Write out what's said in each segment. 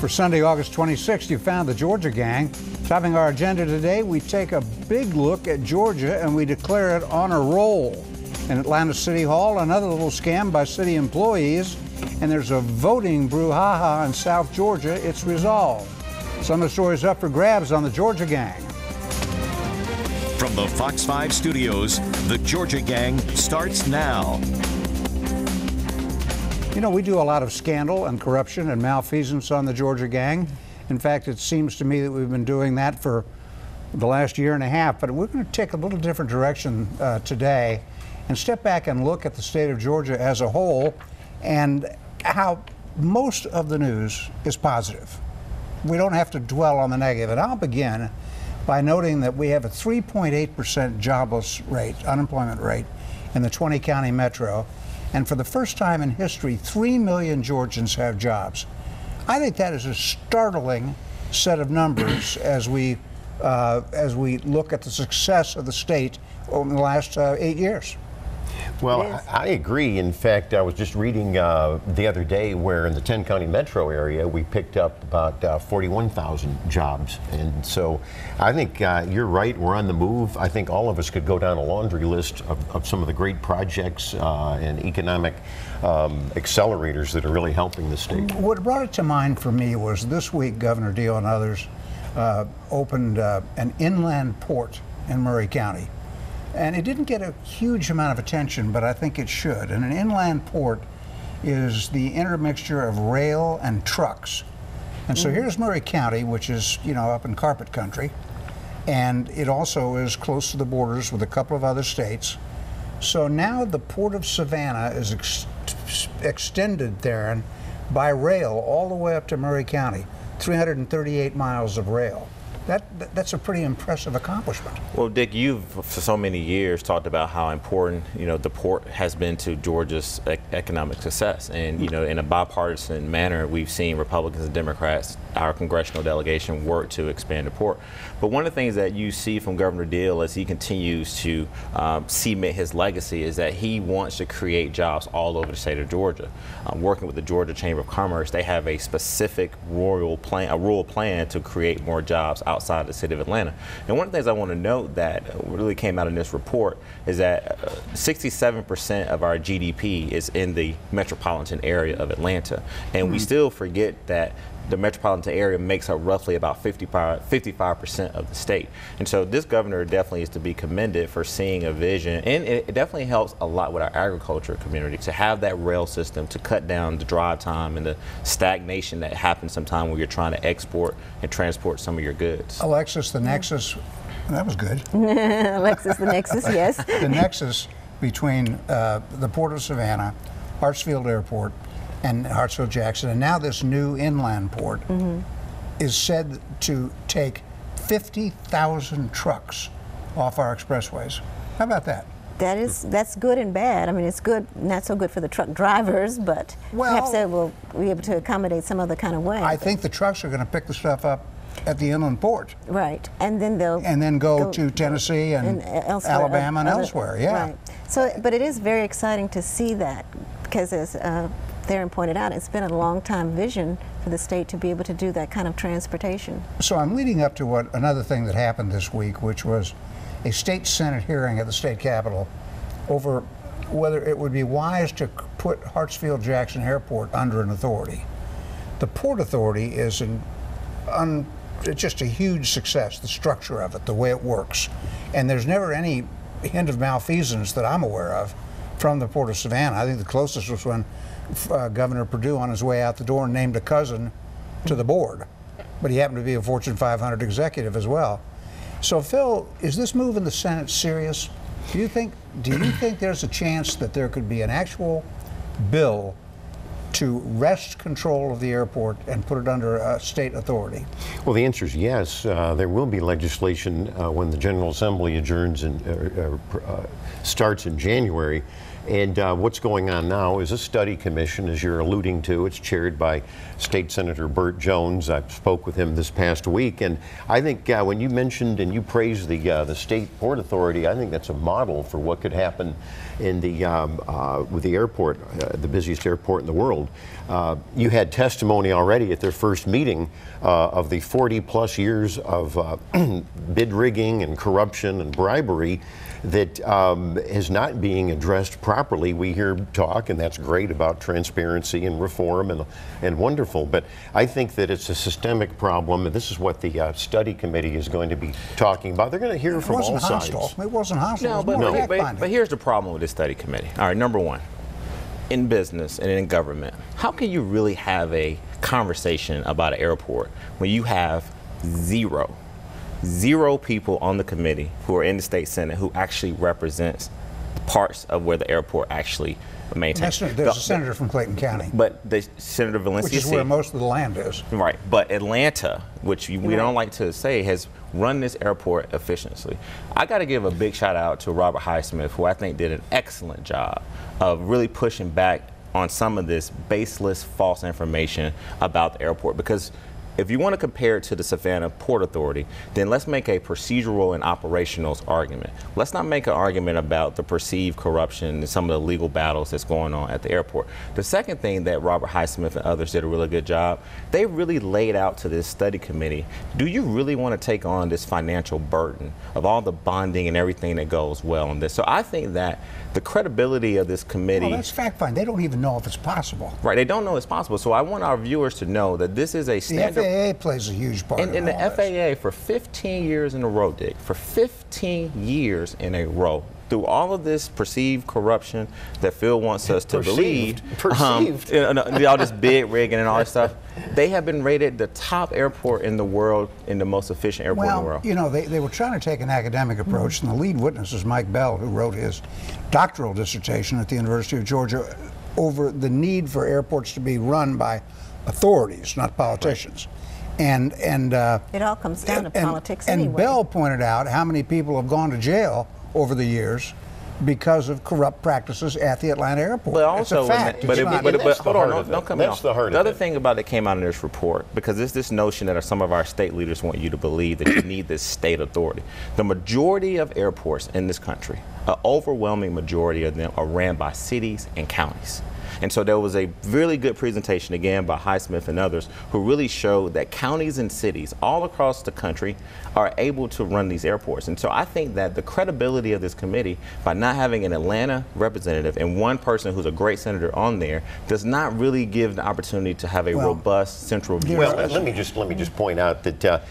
For Sunday, August 26th, you found the Georgia Gang. Topping our agenda today, we take a big look at Georgia and we declare it on a roll. In Atlanta City Hall, another little scam by city employees, and there's a voting brouhaha in South Georgia. It's resolved. Some of the stories up for grabs on the Georgia Gang. From the Fox 5 studios, the Georgia Gang starts now. You know, we do a lot of scandal and corruption and malfeasance on the Georgia Gang. In fact, it seems to me that we've been doing that for the last year and a half, but we're going to take a little different direction today and step back and look at the state of Georgia as a whole and how most of the news is positive. We don't have to dwell on the negative. And I'll begin by noting that we have a 3.8% jobless rate, unemployment rate, in the 20-county metro. And for the first time in history, 3 million Georgians have jobs. I think that is a startling set of numbers as we look at the success of the state over the last 8 years. Well, I agree. In fact, I was just reading the other day where in the 10-county metro area, we picked up about 41,000 jobs. And so I think you're right. We're on the move. I think all of us could go down a laundry list of some of the great projects and economic accelerators that are really helping the state. What brought it to mind for me was this week, Governor Deal and others opened an inland port in Murray County. And it didn't get a huge amount of attention, but I think it should. And an inland port is the intermixture of rail and trucks. And so here's Murray County, which is, you know, up in carpet country. And it also is close to the borders with a couple of other states. So now the Port of Savannah is extended there by rail all the way up to Murray County, 338 miles of rail. That's a pretty impressive accomplishment. Well, Dick, you've for so many years talked about how important, you know, the port has been to Georgia's economic success. And, you know, in a bipartisan manner, we've seen Republicans and Democrats, our congressional delegation, work to expand the port. But one of the things that you see from Governor Deal as he continues to cement his legacy is that he wants to create jobs all over the state of Georgia. Working with the Georgia Chamber of Commerce, they have a specific rural plan to create more jobs outside the city of Atlanta. And one of the things I want to note that really came out in this report is that 67% of our GDP is in the metropolitan area of Atlanta. And we still forget that the metropolitan area makes up roughly about 55% of the state. And so this governor definitely is to be commended for seeing a vision, and it definitely helps a lot with our agriculture community to have that rail system to cut down the drive time and the stagnation that happens sometimes when you're trying to export and transport some of your goods. Alexis, the nexus, that was good. Alexis, the nexus, yes. The nexus between the Port of Savannah, Hartsfield Airport, and Hartsfield-Jackson, and now this new inland port is said to take 50,000 trucks off our expressways. How about that? That's good and bad. I mean, it's good, not so good for the truck drivers, but perhaps they will be able to accommodate some other kind of way. I think the trucks are going to pick the stuff up at the inland port. Right, and then they'll go to Tennessee and elsewhere, Alabama and elsewhere. Yeah. Right. So, but it is very exciting to see that because as Theron pointed out, it's been a long-time vision for the state to be able to do that kind of transportation. So I'm leading up to another thing that happened this week, which was a state Senate hearing at the state capitol over whether it would be wise to put Hartsfield-Jackson Airport under an authority. The Port Authority is just a huge success, the structure of it, the way it works. And there's never any hint of malfeasance that I'm aware of from the Port of Savannah. I think the closest was when Governor Perdue on his way out the door named a cousin to the board, but he happened to be a Fortune 500 executive as well. So Phil, is this move in the Senate serious? Do you think there's a chance that there could be an actual bill to wrest control of the airport and put it under a state authority? Well, the answer is yes. There will be legislation when the General Assembly adjourns and starts in January. And what's going on now is a study commission, as you're alluding to. It's chaired by State Senator Burt Jones. I spoke with him this past week, and I think when you mentioned and you praised the State Port Authority, I think that's a model for what could happen in the with the airport, the busiest airport in the world. You had testimony already at their first meeting of the 40+ years of bid rigging and corruption and bribery that is not being addressed properly. We hear talk, and that's great, about transparency and reform and wonderful, but I think that it's a systemic problem, and this is what the study committee is going to be talking about. They're going to hear from all sides. It wasn't hostile. But here's the problem with this study committee. All right, number one, in business and in government, how can you really have a conversation about an airport when you have zero people on the committee who are in the state senate who actually represents parts of where the airport actually maintains? There's a senator from Clayton County. But the Senator Valencia, which is where most of the land is. Right. But Atlanta, which we don't like to say, has run this airport efficiently. I got to give a big shout out to Robert Highsmith, who I think did an excellent job of really pushing back on some of this baseless false information about the airport, because if you want to compare it to the Savannah Port Authority, then let's make a procedural and operational argument. Let's not make an argument about the perceived corruption and some of the legal battles that's going on at the airport. The second thing that Robert Highsmith and others did a really good job, they really laid out to this study committee, do you really want to take on this financial burden of all the bonding and everything that goes well on this? So I think that the credibility of this committee... Well, that's fact-finding. They don't even know if it's possible. Right, they don't know it's possible. So I want our viewers to know that this is a standard... The FAA plays a huge part in the FAA for 15 years in a row, Dick, for 15 years in a row, through all of this perceived corruption that Phil wants us to believe, all this bid rigging and all this stuff, they have been rated the top airport in the world and the most efficient airport in the world. You know, they were trying to take an academic approach, and the lead witness is Mike Bell, who wrote his doctoral dissertation at the University of Georgia over the need for airports to be run by authorities, not politicians. Right. And it all comes down to politics anyway. And Bell pointed out how many people have gone to jail over the years because of corrupt practices at the Atlanta airport. But also, it's a fact. But hold on, don't come That's out. the heart The of other it. thing about that came out in this report, because it's this notion that some of our state leaders want you to believe that you need this state authority. The majority of airports in this country, an overwhelming majority of them, are ran by cities and counties. And so there was a really good presentation, again, by Highsmith and others, who really showed that counties and cities all across the country are able to run these airports. And so I think that the credibility of this committee, by not having an Atlanta representative and one person who's a great senator on there, does not really give the opportunity to have a robust central view. Well, let me just point out that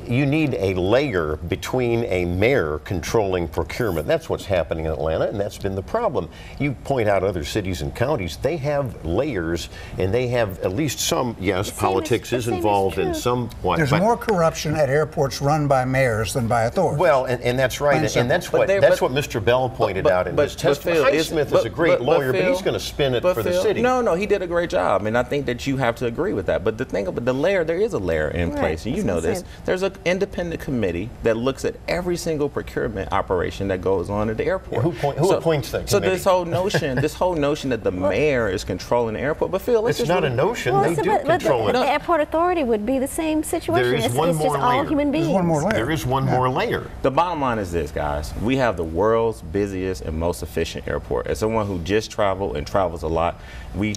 you need a layer between a mayor controlling procurement. That's what's happening in Atlanta, and that's been the problem. You point out other cities and counties, they have layers, and they have at least some, yes, politics is involved in some. There's more corruption at airports run by mayors than by authorities. Well, and that's right, and that's what Mr. Bell pointed out in his testimony. Highsmith is a great lawyer, but he's going to spin it for the city. No, he did a great job, and I think that you have to agree with that. But the thing about the layer, there is a layer in place, and you know this. There's an independent committee that looks at every single procurement operation that goes on at the airport. Who appoints that committee? So this whole notion that the mayor is controlling the airport, but Phil, it's not a notion. They do control it. The airport authority would be the same situation. There is one more layer. All human beings. There's one more layer. There is one more layer. The bottom line is this, guys. We have the world's busiest and most efficient airport. As someone who just traveled and travels a lot, we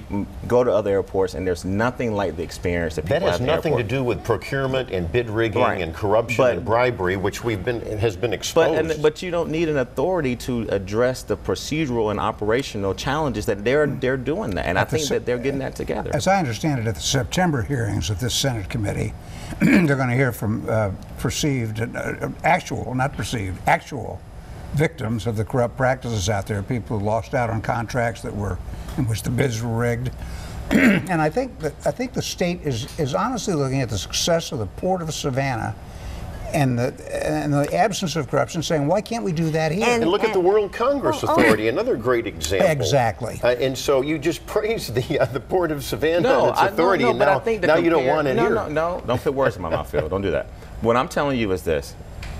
go to other airports, and there's nothing like the experience that people have at the airport. That has nothing to do with procurement and bid rigging and corruption and bribery, which has been exposed. But you don't need an authority to address the procedural and operational challenges that they're doing that, and I think that they're getting that together. As I understand it, at the September hearings of this Senate committee, they're going to hear from actual victims of the corrupt practices out there, people who lost out on contracts in which the bids were rigged. And I think the state is honestly looking at the success of the Port of Savannah and the absence of corruption, saying, why can't we do that here? And look at the World Congress Authority, another great example. Exactly. And so you just praised the Port of Savannah and its authority, and now you don't want it here. No, don't put words in my mouth, Phil. Don't do that. What I'm telling you is this.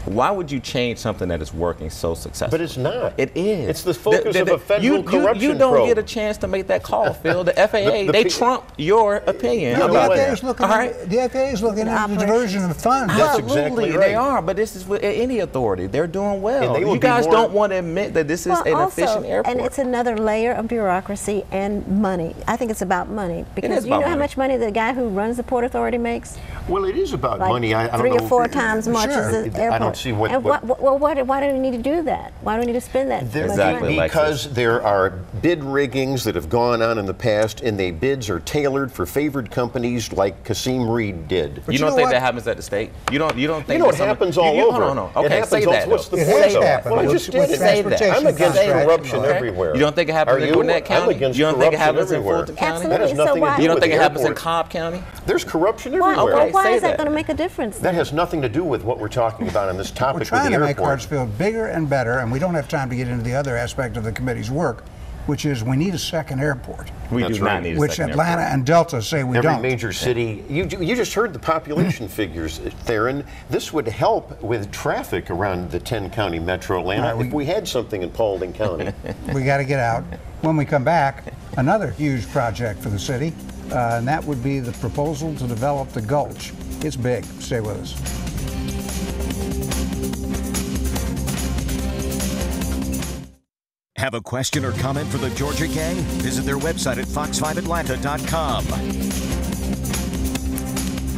Why would you change something that is working so successfully? But it's not. It is. It's the focus of a federal corruption You don't probe. get a chance to make that call, Phil. The FAA, they trump your opinion. No, about the that. FAA is looking. All right? The FAA is looking at the diversion of funds. That's Absolutely, exactly right. they are. But this is with any authority. They're doing well. And they will You be guys more- don't want to admit that this is an efficient airport. And it's another layer of bureaucracy and money. I think it's about money because is you know about how money. much money the guy who runs the Port Authority makes? Well, it is about Like money. I don't 3 know. or 4 times much Sure. as the airport. I don't see what. And why do we need to do that? Why do we need to spend that much Exactly. money? Like Because there are bid riggings that have gone on in the past, and the bids are tailored for favored companies like Kasim Reed did. But You you don't know think what? that happens at the state? You don't think You know, that it some- happens all you, over. Hold on. It Okay, happens say all- that. what's though. the It point has of it? happened. Well, I With- just with did it. Say that. I'm against contracts. corruption Okay. everywhere. You don't think it happens Are in you? Gwinnett County? I'm against You don't think it corruption happens in everywhere. Fulton County? Absolutely. That has So nothing why- to do You don't with think the it happens in airport. Cobb County? There's corruption Why, everywhere. Okay, why say is that that. going to make a difference? That has nothing to do with what we're talking about on this topic We're with trying the to make airport. Hartsfield bigger and better, and we don't have time to get into the other aspect of the committee's work, which is we need a second airport, We That's do right. not need a which second Atlanta airport. and Delta say we Every don't. major city, you just heard the population figures, Theron. This would help with traffic around the 10-county metro Atlanta Right, if we had something in Paulding County. We got to get out. When we come back, another huge project for the city, and that would be the proposal to develop the Gulch. It's big. Stay with us. Have a question or comment for the Georgia Gang? Visit their website at fox5atlanta.com.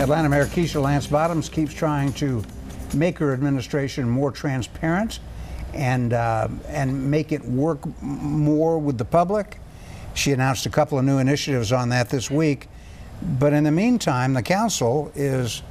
Atlanta Mayor Keisha Lance Bottoms keeps trying to make her administration more transparent and make it work more with the public. She announced a couple of new initiatives on that this week. But in the meantime, the council is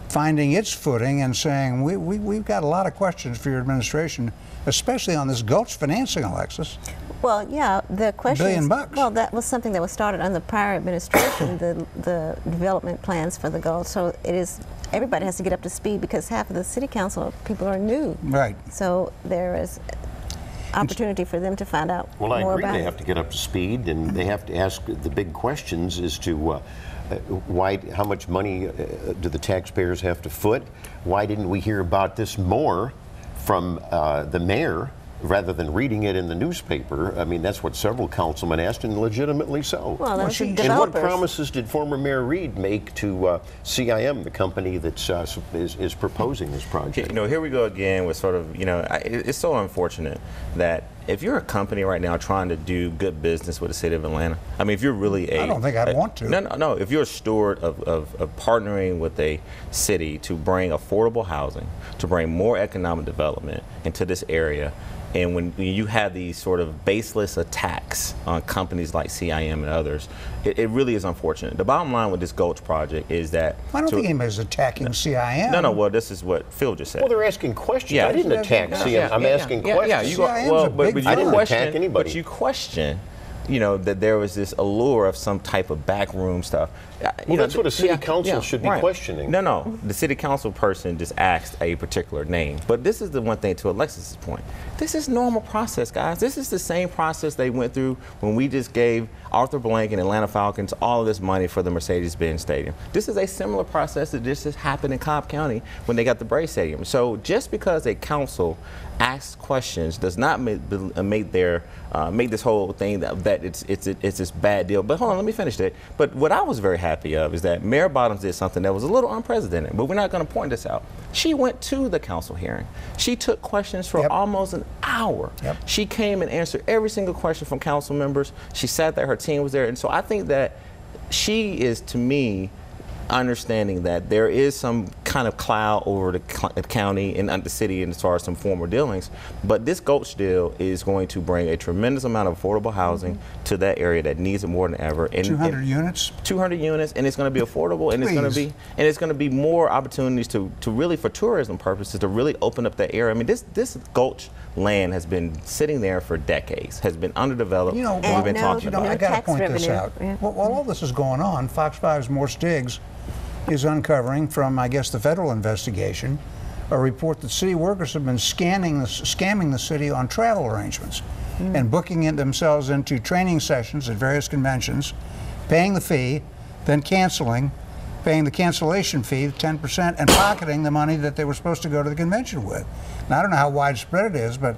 finding its footing and saying, we've got a lot of questions for your administration, especially on this Gulch financing, Alexis. Well, yeah, the question $1 billion. Well, that was something that was started under the prior administration, the development plans for the Gulch. So it is, everybody has to get up to speed because half of the city council people are new. Right. So there is opportunity for them to find out Well, I more agree. about They it. have to get up to speed, and they have to ask the big questions as to how much money do the taxpayers have to foot? Why didn't we hear about this more from the mayor rather than reading it in the newspaper? I mean, that's what several councilmen asked, and legitimately so. Well, those she- are and And what developers. promises did former Mayor Reed make to CIM, the company that is proposing this project? You know, here we go again with sort of, you know, it's so unfortunate that if you're a company right now trying to do good business with the city of Atlanta, I mean, if you're really I don't think I'd want to. No. If you're a steward of partnering with a city to bring affordable housing, to bring more economic development into this area, and when you have these sort of baseless attacks on companies like CIM and others, it really is unfortunate. The bottom line with this Gulch project is that I don't think anybody's attacking CIM. No, well, this is what Phil just said. Well, they're asking questions. Yeah. I didn't attack CIM. I'm asking questions. Yeah, you go, CIM's well, a but big you I didn't question, attack anybody. But you question, you know, that there was this allure of some type of backroom stuff. Well, that's what a city council should be questioning. No. The city council person just asked a particular name. But this is the one thing to Alexis's point. This is normal process, guys. This is the same process they went through when we just gave Arthur Blank and Atlanta Falcons all of this money for the Mercedes-Benz Stadium. This is a similar process that just has happened in Cobb County when they got the Braves Stadium. So just because a council asks questions does not make this whole thing that it's this bad deal. But hold on, let me finish that. But what I was very happy of is that Mayor Bottoms did something that was a little unprecedented, but we're not going to point this out. She went to the council hearing. She took questions for almost an hour. Yep. She came and answered every single question from council members. She sat there, her team was there. And so I think that she is, to me, understanding that there is some kind of cloud over the county and the city and as far as some former dealings, but this Gulch deal is going to bring a tremendous amount of affordable housing to that area that needs it more than ever. And 200 units? 200 units, and it's going to be affordable, and it's going to be more opportunities to really, for tourism purposes, to really open up that area. I mean, this Gulch land has been sitting there for decades, has been underdeveloped. You know, and we've been talking about I it. got to tax point this revenue. out. Yeah. While all this is going on, Fox 5's More Stiggs is uncovering from, I guess, the federal investigation, a report that city workers have been scamming the city on travel arrangements and booking themselves into training sessions at various conventions, paying the fee, then canceling, paying the cancellation fee, 10%, and pocketing the money that they were supposed to go to the convention with. Now, I don't know how widespread it is, but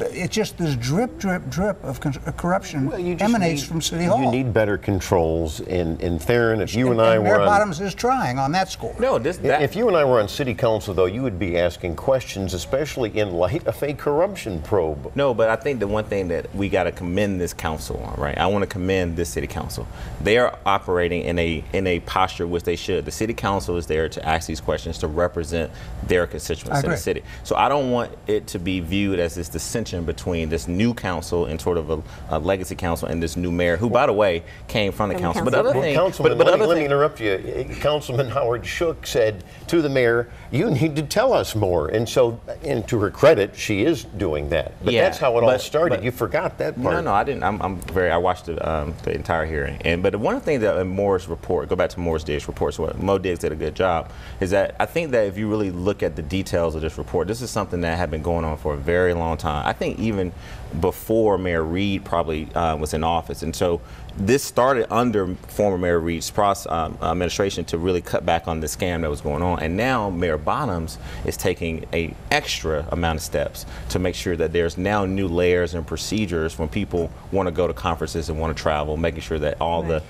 it's just this drip, drip, drip of corruption emanates from City Hall. You need better controls. And Theron, if you and I were Mayor on... Bottoms is trying on that score. No, if you and I were on City Council, though, you would be asking questions, especially in light of a corruption probe. No, but I think the one thing that we got to commend this council on, right? I want to commend this City Council. They are operating in a posture which they should. The City Council is there to ask these questions, to represent their constituents in the city. So I don't want it to be viewed as this dissension between this new council and sort of a legacy council and this new mayor, who, by the way, came from the council. But other thing, let me interrupt you. Councilman Howard Shook said to the mayor, "You need to tell us more." And so, and to her credit, she is doing that. But that's how it all started. You forgot that part. No, I didn't. I watched the entire hearing. But one thing that in Moore's report, go back to Moore's Diggs report, so Mo Diggs did a good job, is that I think that if you really look at the details of this report, this is something that had been going on for a very long time. I think even before Mayor Reed probably was in office. And so this started under former Mayor Reed's administration to really cut back on the scam that was going on. And now Mayor Bottoms is taking an extra amount of steps to make sure that there's now new layers and procedures when people want to go to conferences and want to travel, making sure that all the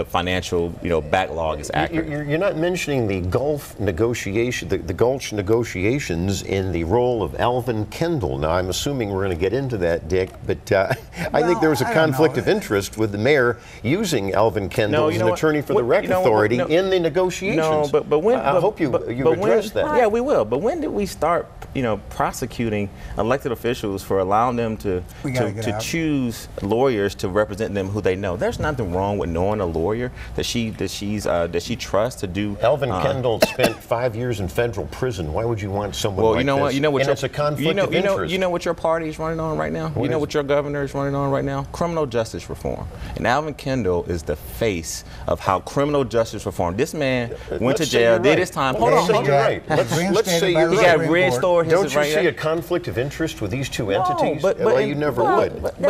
financial backlog is accurate. You're not mentioning the Gulf negotiation, the Gulch negotiations in the role of Alvin Kendall. Now, I'm assuming we're going to get into that, Dick, but I think there was a conflict of interest with the mayor using Alvin Kendall as an attorney for the Rec Authority in the negotiations. No, but when I hope you address that. Yeah, we will. But when did we start, prosecuting elected officials for allowing them to choose lawyers to represent them who they know? There's nothing wrong with knowing a lawyer that she trusts to do. Alvin Kendall spent 5 years in federal prison. Why would you want someone like this? And it's a conflict of interest. You know what your party is running on right now? What your governor is running on right now? Criminal justice reform. And Alvin Kendall is the face of how criminal justice reform. This man went to jail, did his time. Hold on. Let's say you're right. He got restored his Don't you see a conflict of interest with these two entities? But you never would. But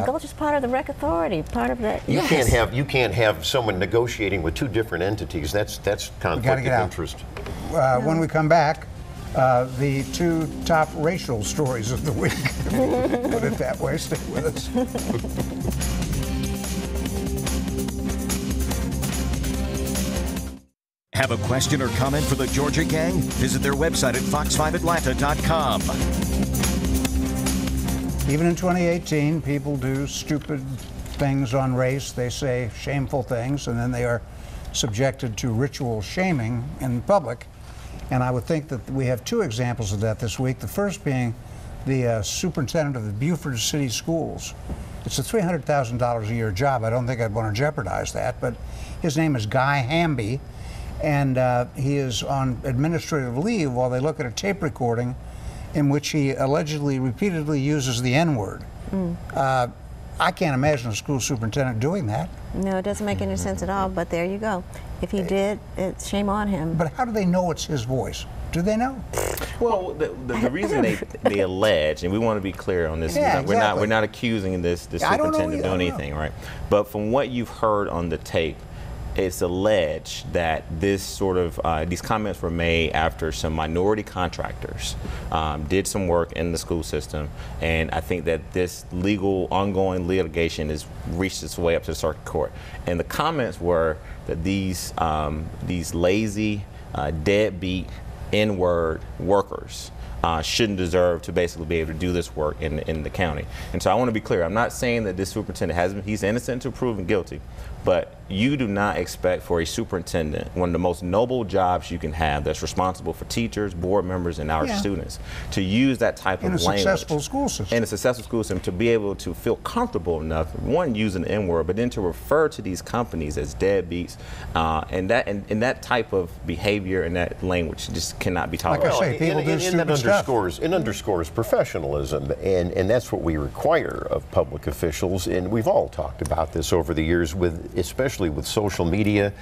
Gulch is part of the Rec Authority, part of that. You can't have someone negotiating with two different entities. That's conflict of interest. When we come back, the two top racial stories of the week. Put it that way. Stay with us. Have a question or comment for the Georgia Gang? Visit their website at fox5atlanta.com. Even in 2018, people do stupid things on race. They say shameful things, and then they are subjected to ritual shaming in public. And I would think that we have two examples of that this week. The first being the superintendent of the Beaufort City Schools. It's a $300,000 a year job. I don't think I'd want to jeopardize that, but his name is Guy Hamby, and he is on administrative leave while they look at a tape recording in which he allegedly repeatedly uses the N-word. I can't imagine a school superintendent doing that. No, it doesn't make any sense at all, but there you go. If he did, it's shame on him. But how do they know it's his voice? Do they know? Well, the reason they allege, and we want to be clear on this, we're not accusing this superintendent of doing anything, right? But from what you've heard on the tape, it's alleged that this sort of these comments were made after some minority contractors did some work in the school system, and I think that this ongoing litigation has reached its way up to the circuit court. And the comments were that these lazy, deadbeat, N-word workers shouldn't deserve to basically be able to do this work in the county. And so I want to be clear. I'm not saying that this superintendent he's innocent until proven guilty, but you do not expect for a superintendent, one of the most noble jobs you can have that's responsible for teachers, board members, and our students, to use that type of language. In a successful school system. In a successful school system, to be able to feel comfortable enough, one, using the N-word, but then to refer to these companies as deadbeats, and that type of behavior and that language just cannot be tolerated. Like I say, people do stupid stuff. It underscores professionalism, and that's what we require of public officials. And we've all talked about this over the years, especially with social media,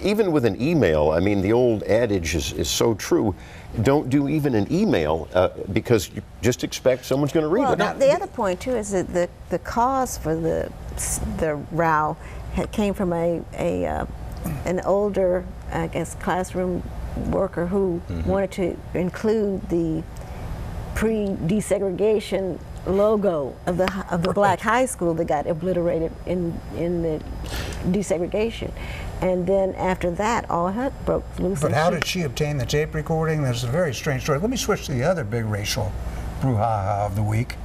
even with an email. I mean, the old adage is so true. Don't do even an email because you just expect someone's going to read it. Now, the other point too is that the cause for the row came from an older I guess, classroom worker who wanted to include the pre-desegregation logo of the black high school that got obliterated in the desegregation. And then after that, all heck broke loose. But how did she obtain the tape recording? There's a very strange story. Let me switch to the other big racial brouhaha of the week.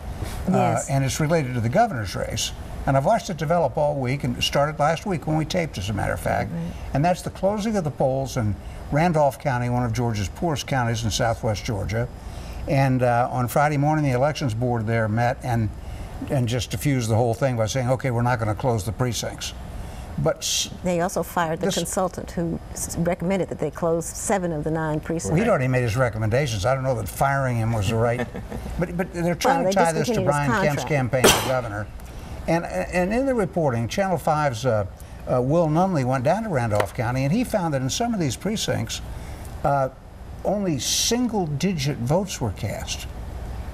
Yes. And it's related to the governor's race. And I've watched it develop all week, and it started last week when we taped, as a matter of fact. And that's the closing of the polls in Randolph County, one of Georgia's poorest counties in southwest Georgia. And on Friday morning, the elections board there met and just diffused the whole thing by saying, okay, we're not going to close the precincts. But they also fired the consultant who recommended that they close 7 of the 9 precincts. Well, he'd already made his recommendations. I don't know that firing him was the right. But they're trying to tie this to Brian Kemp's campaign for governor. And in the reporting, Channel 5's Will Nunley went down to Randolph County, and he found that in some of these precincts, only single-digit votes were cast.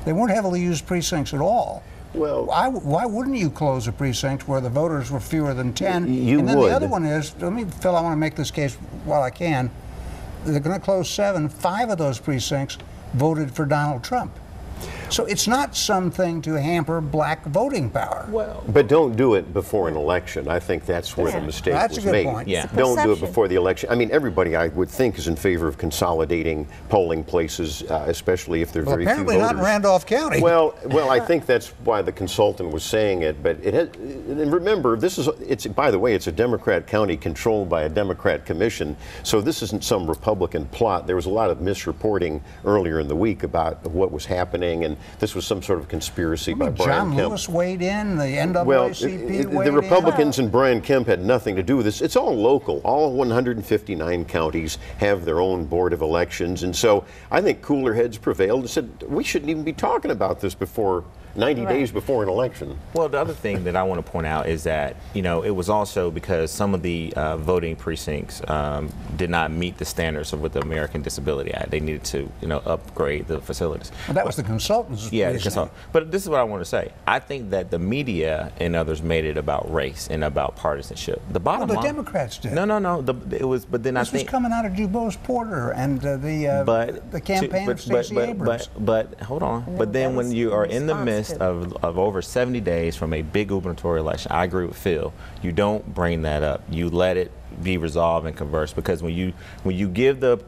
They weren't heavily used precincts at all. Well, why wouldn't you close a precinct where the voters were fewer than 10? You and then would. The other one is, Phil, I want to make this case while I can. They're going to close 7. 5 of those precincts voted for Donald Trump. So it's not something to hamper black voting power. Well, but don't do it before an election. I think that's where the mistake That's was a good made. point. Yeah. Don't do it before the election. I mean, everybody, I would think, is in favor of consolidating polling places, especially if there are very few voters. Apparently not in Randolph County. Well, I think that's why the consultant was saying it. But it has, and remember, it's by the way, it's a Democrat county controlled by a Democrat commission. So this isn't some Republican plot. There was a lot of misreporting earlier in the week about what was happening, and this was some sort of conspiracy by Brian Kemp. John Lewis weighed in, the NAACP weighed in. The Republicans and Brian Kemp had nothing to do with this. It's all local. All 159 counties have their own board of elections, and so I think cooler heads prevailed and said we shouldn't even be talking about this before 90 days before an election. Well, the other thing that I want to point out is that, it was also because some of the voting precincts did not meet the standards of what the American Disability Act. They needed to, upgrade the facilities. Well, that was the consultant's Yeah, reasoning. But this is what I want to say. I think that the media and others made it about race and about partisanship. The bottom Well, line. the Democrats did. No. It was, but then This I think. was coming out of DuBose Porter and the campaign of Stacey Abrams. But hold on. But then when you are in the midst of over 70 days from a big gubernatorial election, I agree with Phil. You don't bring that up. You let it be resolved and converse, because when you give the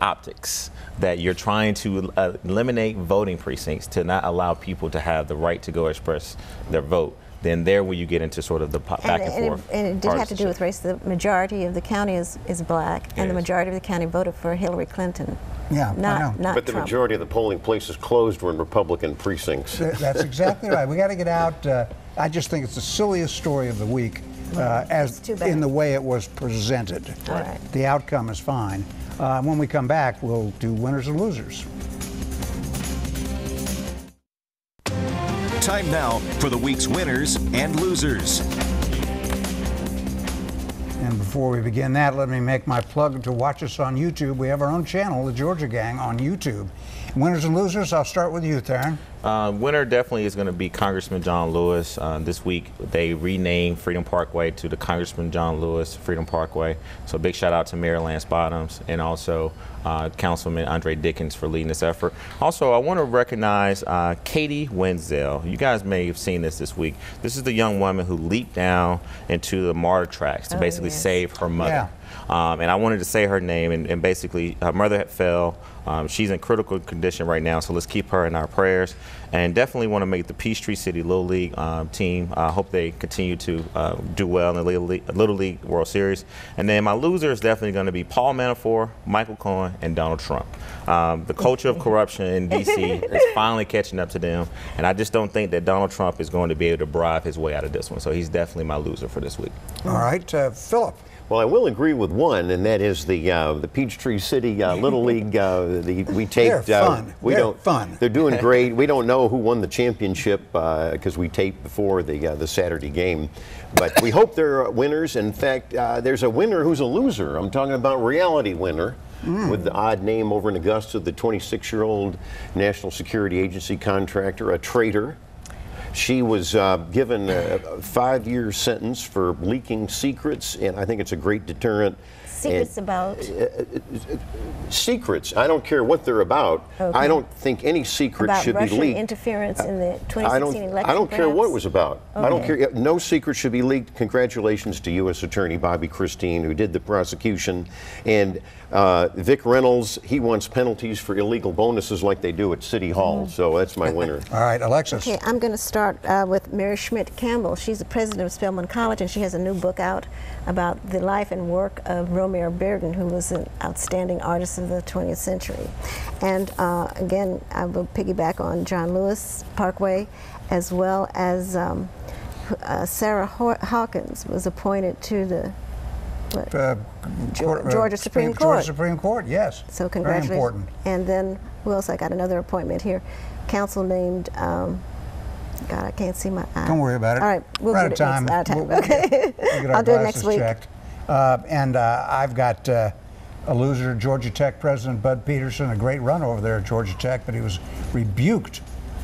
optics that you're trying to eliminate voting precincts to not allow people to have the right to go express their vote, then there where you get into sort of the back and forth. And it did have to do with race. The majority of the county is black, and the majority of the county voted for Hillary Clinton. Yeah, not But the Trump. majority of the polling places closed were in Republican precincts. That's exactly right. We got to get out. I just think it's the silliest story of the week, as too bad. in the way it was presented. Right. The outcome is fine. When we come back, we'll do winners and losers. Time now for the week's winners and losers. And before we begin that, let me make my plug to watch us on YouTube. We have our own channel, The Georgia Gang, on YouTube. Winners and losers, I'll start with you, Theron. Winner definitely is going to be Congressman John Lewis. This week they renamed Freedom Parkway to the Congressman John Lewis Freedom Parkway. So big shout out to Mayor Lance Bottoms and also Councilman Andre Dickens for leading this effort. Also, I want to recognize Katie Wenzel. You guys may have seen this week. This is the young woman who leaped down into the MARTA tracks to basically save her mother. Yeah. And I wanted to say her name, and basically her mother had fell. She's in critical condition right now, so let's keep her in our prayers. And definitely want to make the Peachtree City Little League team. I hope they continue to do well in the Little League World Series. And then my loser is definitely going to be Paul Manafort, Michael Cohen, and Donald Trump. The culture of corruption in D.C. is finally catching up to them, and I just don't think that Donald Trump is going to be able to bribe his way out of this one. So he's definitely my loser for this week. All right, Philip. Well, I will agree with one, and that is the Peachtree City Little League. We taped. They're fun. They're fun. They're doing great. We don't know who won the championship because we taped before the Saturday game, but we hope they're winners. In fact, there's a winner who's a loser. I'm talking about reality winner. With the odd name over in Augusta, the 26-year-old National Security Agency contractor, a traitor. She was given a 5-year sentence for leaking secrets, and I think it's a great deterrent Secrets about? Secrets. I don't care what they're about. Okay. I don't think any secret About should Russian be leaked. interference in the 2016 election. I don't care what perhaps? it was about. I don't care. No secret should be leaked. Congratulations to U.S. Attorney Bobby Christine, who did the prosecution, and Vic Reynolds. He wants penalties for illegal bonuses like they do at City Hall. So that's my winner. All right, Alexis. Okay, I'm going to start with Mary Schmidt Campbell. She's the president of Spelman College, and she has a new book out about the life and work of Romare Bearden, who was an outstanding artist of the 20th century. And again, I will piggyback on John Lewis Parkway, as well as Sarah Hawkins was appointed to the Georgia Supreme Court. Georgia Supreme Court, yes. So very congratulations. important. And then who else? I got another appointment here. Council named. God, I can't see my eye. Don't worry about it. All right, we'll We're get out of it time. next time. Okay. We'll get our I'll do it next glasses week. checked. And I've got a loser, Georgia Tech President Bud Peterson, a great run over there at Georgia Tech, but he was rebuked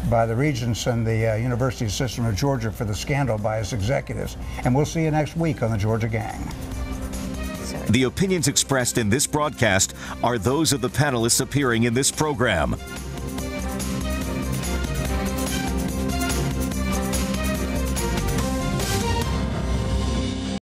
by the regents and the university system of Georgia for the scandal by his executives. And we'll see you next week on the Georgia Gang. The opinions expressed in this broadcast are those of the panelists appearing in this program.